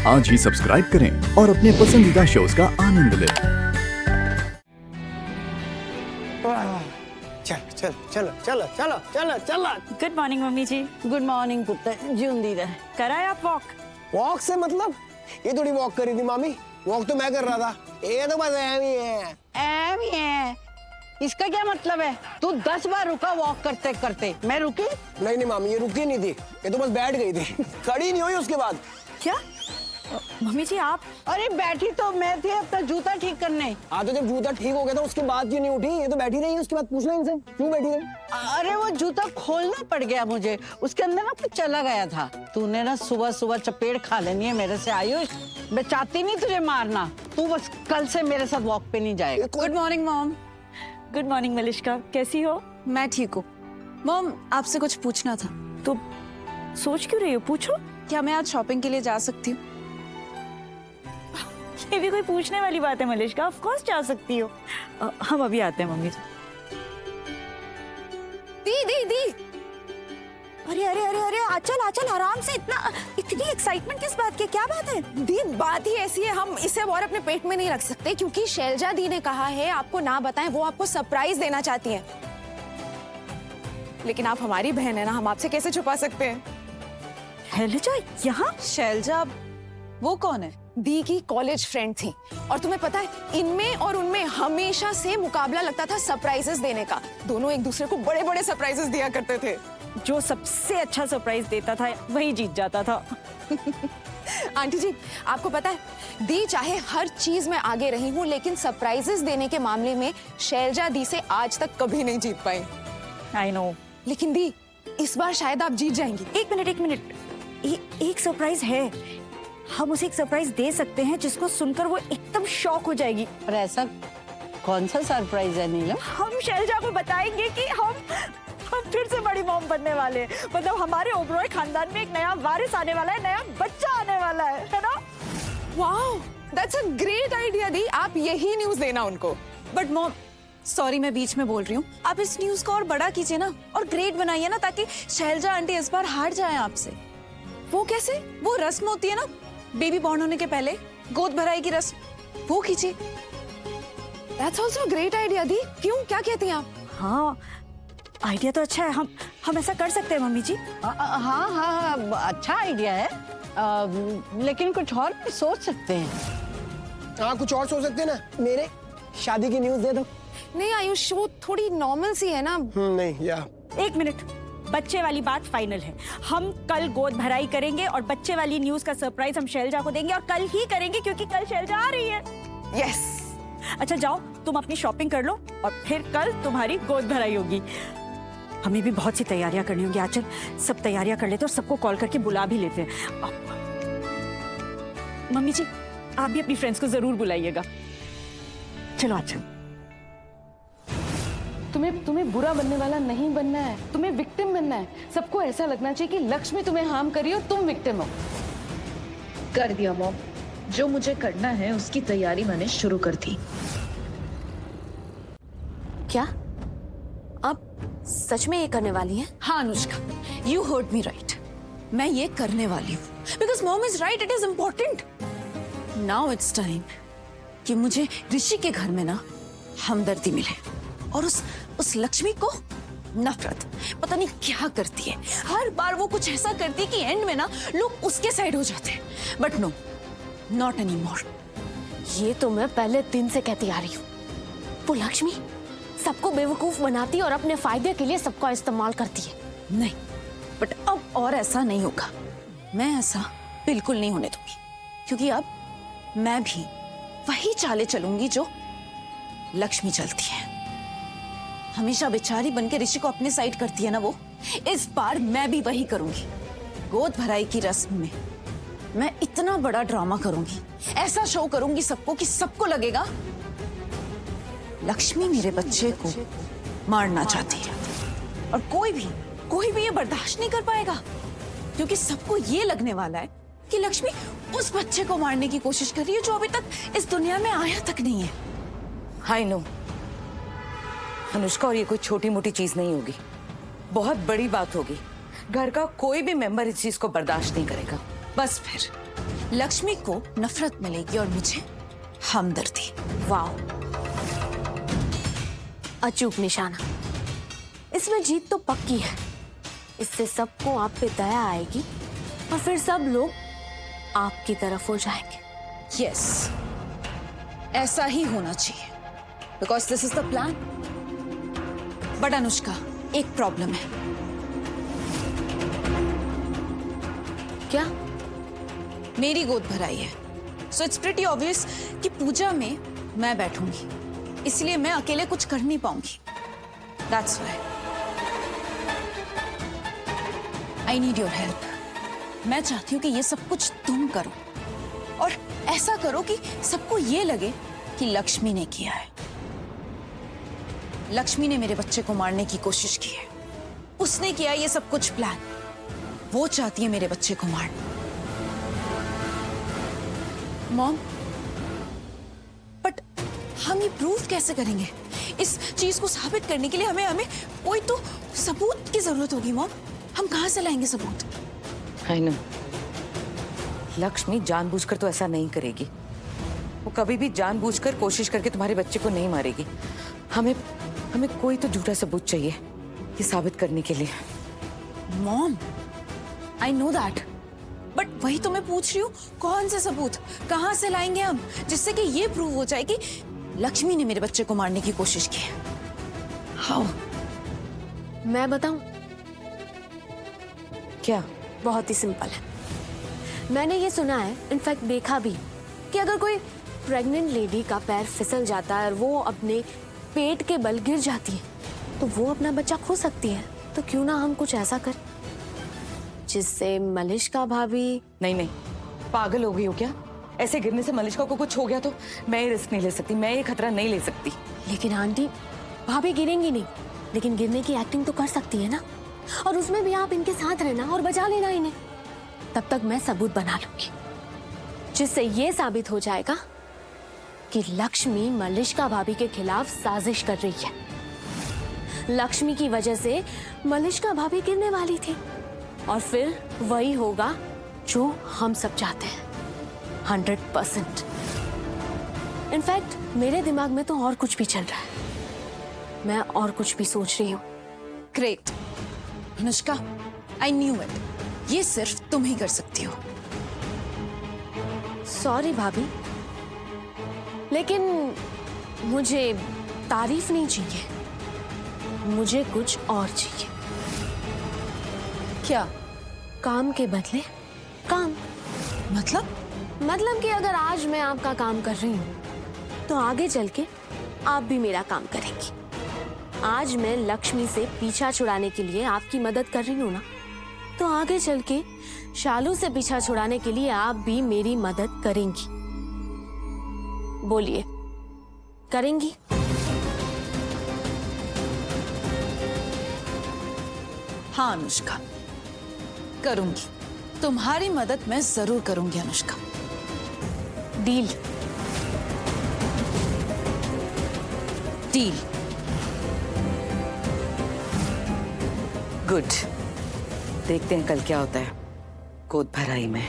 आज ही सब्सक्राइब करें और अपने पसंदीदा शोज का आनंद लें। चल चलो चलो चलो चलो चलो। गुड मॉर्निंग मम्मी जी। गुड मॉर्निंग पुत्र, जिंदी रहे। कराए आप वॉक? वॉक से मतलब ये थोड़ी वॉक करी थी मामी, वॉक तो मैं कर रहा था। ये तो बस ऐम ही है। ऐम ही है, इसका क्या मतलब है? तू 10 बार रुका वॉक करते करते, मैं रुकी? नहीं मामी, ये रुकी नहीं थी, ये तो बस बैठ गई थी, खड़ी नहीं हुई उसके बाद। क्या मम्मी जी आप? अरे बैठी तो मैं थी अपना जूता ठीक करने। हाँ तो जब जूता ठीक हो गया था उसके बाद क्यों नहीं उठी? ये तो बैठी रही, उसके बाद पूछना इनसे क्यों बैठी रही? अरे वो जूता खोलना पड़ गया मुझे, उसके अंदर ना कुछ चला गया था। तूने ना सुबह सुबह चपेट खा लेनी है मेरे से आयुष। मैं चाहती नहीं तुझे मारना, तू बस कल से मेरे साथ वॉक पे नहीं जाएगा। Good morning mom. Good morning Malishka, कैसी हो? मैं ठीक हूँ। मॉम आपसे कुछ पूछना था। तो सोच क्यों रही हो, पूछो। क्या मैं आज शॉपिंग के लिए जा सकती हूँ? ये भी कोई पूछने वाली बात है मलिश्का, ऑफ कोर्स जा सकती हो। हम अभी आते हैं मम्मी जी। दी अरे अरे अरे अरे आचल आराम से, इतनी एक्साइटमेंट किस बात की? क्या बात है? दी बात ही ऐसी है, हम इसे और अपने पेट में नहीं रख सकते क्योंकि शैलजा दी ने कहा है आपको ना बताएं, वो आपको सरप्राइज देना चाहती हैं। लेकिन आप हमारी बहन है ना, हम आपसे कैसे छुपा सकते हैं? शैलजा यहाँ? शैलजा वो कौन है? दी की कॉलेज फ्रेंड थी और तुम्हें पता है इनमें और उनमें हमेशा से मुकाबला लगता था सरप्राइजेस देने का। दोनों एक दूसरे को बड़े बड़े सरप्राइजेस दिया करते थे। जो सबसे अच्छा सरप्राइज देता था वही जीत जाता था। आंटी जी आपको पता है दी चाहे हर चीज में आगे रही हूँ, लेकिन सरप्राइजेस देने के मामले में शैलजा दी से आज तक कभी नहीं जीत पाई। I know. लेकिन दी इस बार शायद आप जीत जाएंगी। एक मिनट, एक सरप्राइज है, हम उसे एक सरप्राइज दे सकते हैं जिसको सुनकर वो एकदम शॉक हो जाएगी। और ऐसा कौन सा सरप्राइज है नीलम? हम शैलजा को बताएंगे कि हम फिर से बड़ी मॉम बनने वाले हैं। मतलब हमारे ओबरॉय खानदान में एक नया वारिस आने वाला है, नया बच्चा आने वाला है ना? Wow, that's a great idea दी, आप यही न्यूज़ देना उनको। बट मॉम सॉरी मैं बीच में बोल रही हूँ, आप इस न्यूज को और बड़ा कीजिए ना और ग्रेट बनाइए ना, ताकि शैलजा आंटी इस बार हार जाए आपसे। वो कैसे? वो रस्म होती है ना बेबी बॉर्न होने के पहले, गोद भराई की रस्म, वो कीजिए। दैट्स आल्सो ग्रेट आइडिया दी। क्यों, क्या कहती हैं आप? हाँ आइडिया तो अच्छा है, हम ऐसा कर सकते हैं मम्मी जी। हाँ, अच्छा आइडिया है, लेकिन कुछ और भी सोच सकते हैं। हाँ कुछ और सोच सकते हैं ना। मेरे शादी की न्यूज दे दो। नहीं आयुष, वो थोड़ी नॉर्मल सी है ना। नहीं या एक मिनट, बच्चे वाली बात फाइनल है। हम कल गोद भराई करेंगे और बच्चे वाली न्यूज का सरप्राइज हम शैलजा को देंगे, और कल ही करेंगे क्योंकि कल शैलजा आ रही है। यस। अच्छा जाओ तुम अपनी शॉपिंग कर लो और फिर कल तुम्हारी गोद भराई होगी। हमें भी बहुत सी तैयारियां करनी होंगी। आचल सब तैयारियां कर लेते और सबको कॉल करके बुला भी लेते हैं। मम्मी जी आप भी अपनी फ्रेंड्स को जरूर बुलाइएगा। चलो आचल। तुम्हें बुरा बनने वाला नहीं बनना है, तुम्हें विक्टिम बनना है। सबको ऐसा लगना चाहिए कि लक्ष्मी तुम्हें हार्म करी और तुम विक्टिम हो। कर दिया मॉम, जो मुझे करना है उसकी तैयारी मैंने शुरू कर दी। क्या आप सच में ये करने वाली हैं? हाँ Anushka, you heard me right, मैं ये करने वाली हूँ because mom is right, it is important. Now it's time कि मुझे ऋषि के घर में ना हमदर्दी मिले और उस लक्ष्मी को नफरत। पता नहीं क्या करती है, हर बार वो कुछ ऐसा करती है कि एंड में ना लोग उसके साइड हो जाते हैं। But no, not any more. ये तो मैं पहले दिन से कहती आ रही हूँ, वो लक्ष्मी सबको बेवकूफ बनाती और अपने फायदे के लिए सबका इस्तेमाल करती है। नहीं, बट अब और ऐसा नहीं होगा। मैं ऐसा बिल्कुल नहीं होने दूंगी, क्योंकि अब मैं भी वही चाले चलूंगी जो लक्ष्मी चलती है। हमेशा बेचारी बनके ऋषि को अपने साइड करती है ना वो, इस बार मैं भी वही करूंगी। गोद भराई की रस्म में मैं इतना बड़ा ड्रामा करूंगी, ऐसा शो करूंगी सबको कि सबको लगेगा लक्ष्मी मेरे बच्चे को मारना चाहती है। और कोई भी ये बर्दाश्त नहीं कर पाएगा, क्योंकि सबको ये लगने वाला है कि लक्ष्मी उस बच्चे को मारने की कोशिश कर रही है जो अभी तक इस दुनिया में आया तक नहीं है। आई नो अनुष्का, और ये कोई छोटी मोटी चीज नहीं होगी, बहुत बड़ी बात होगी। घर का कोई भी मेंबर इस चीज को बर्दाश्त नहीं करेगा। बस फिर लक्ष्मी को नफरत मिलेगी और मुझे हमदर्दी। वाह, अचूक निशाना। इसमें जीत तो पक्की है। इससे सबको आप पे दया आएगी और फिर सब लोग आपकी तरफ हो जाएंगे। यस, ऐसा ही होना चाहिए, because this is the plan. But Anushka, एक प्रॉब्लम है। क्या? मेरी गोद भराई है, सो इट्स प्रीटी ऑब्वियस कि पूजा में मैं बैठूंगी, इसलिए मैं अकेले कुछ कर नहीं पाऊंगी। That's why I need your help. मैं चाहती हूँ कि ये सब कुछ तुम करो, और ऐसा करो कि सबको ये लगे कि लक्ष्मी ने किया है। लक्ष्मी ने मेरे बच्चे को मारने की कोशिश की है, उसने किया ये सब कुछ प्लान। वो चाहती है मेरे बच्चे को मारना। मॉम, बट हम ये प्रूव कैसे करेंगे? इस चीज को साबित करने के लिए हमें कोई तो सबूत की जरूरत होगी। मॉम, हम कहां से लाएंगे सबूत? आई नो, लक्ष्मी जानबूझकर तो ऐसा नहीं करेगी। वो कभी भी जानबूझकर कोशिश करके तुम्हारे बच्चे को नहीं मारेगी। हमें कोई तो झूठा सबूत चाहिए ये साबित करने के लिए। Mom, I know that, but वही तो मैं पूछ रही हूँ, कौन से सबूत कहां से लाएंगे हम, जिससे कि ये प्रूव हो जाए कि लक्ष्मी ने मेरे बच्चे को मारने की कोशिश की है। हाउ? मैं बताऊं? क्या? बहुत ही सिंपल है। मैंने ये सुना है, इनफैक्ट देखा भी, कि अगर कोई प्रेग्नेंट लेडी का पैर फिसल जाता है और वो अपने पेट के बल गिर जाती है तो वो अपना बच्चा खो सकती है। तो क्यों ना हम कुछ ऐसा करें जिससे मलिष्का भाभी। नहीं, पागल हो गई हो क्या? ऐसे गिरने से मलिष्का को कुछ हो गया तो मैं ये रिस्क नहीं ले सकती, मैं ये खतरा नहीं ले सकती। लेकिन आंटी, भाभी गिरेंगी नहीं, लेकिन गिरने की एक्टिंग तो कर सकती है ना, और उसमें भी आप इनके साथ रहना और बचा लेना इन्हें। तब तक मैं सबूत बना लूंगी जिससे ये साबित हो जाएगा कि लक्ष्मी मलिष्का भाभी के खिलाफ साजिश कर रही है। लक्ष्मी की वजह से मलिष्का भाभी गिरने वाली थी, और फिर वही होगा जो हम सब चाहते हैं, 100%। इनफैक्ट मेरे दिमाग में तो और कुछ भी चल रहा है। मैं और कुछ भी सोच रही हूँ। Great Anushka, I knew it, ये सिर्फ तुम ही कर सकती हो। सॉरी भाभी, लेकिन मुझे तारीफ नहीं चाहिए, मुझे कुछ और चाहिए। क्या? काम के बदले काम। मतलब कि अगर आज मैं आपका काम कर रही हूँ तो आगे चल के आप भी मेरा काम करेंगी। आज मैं लक्ष्मी से पीछा छुड़ाने के लिए आपकी मदद कर रही हूँ ना, तो आगे चल के शालू से पीछा छुड़ाने के लिए आप भी मेरी मदद करेंगी। बोलिए, करेंगी? हाँ अनुष्का, करूंगी। तुम्हारी मदद मैं जरूर करूंगी अनुष्का। डील? डील। गुड, देखते हैं कल क्या होता है गोद भराई में।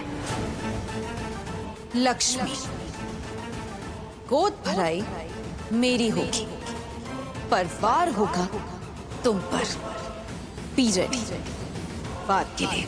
लक्ष्मी, गोद भराई मेरी होगी, पर वार होगा तुम पर। बी रेडी बात के लिए।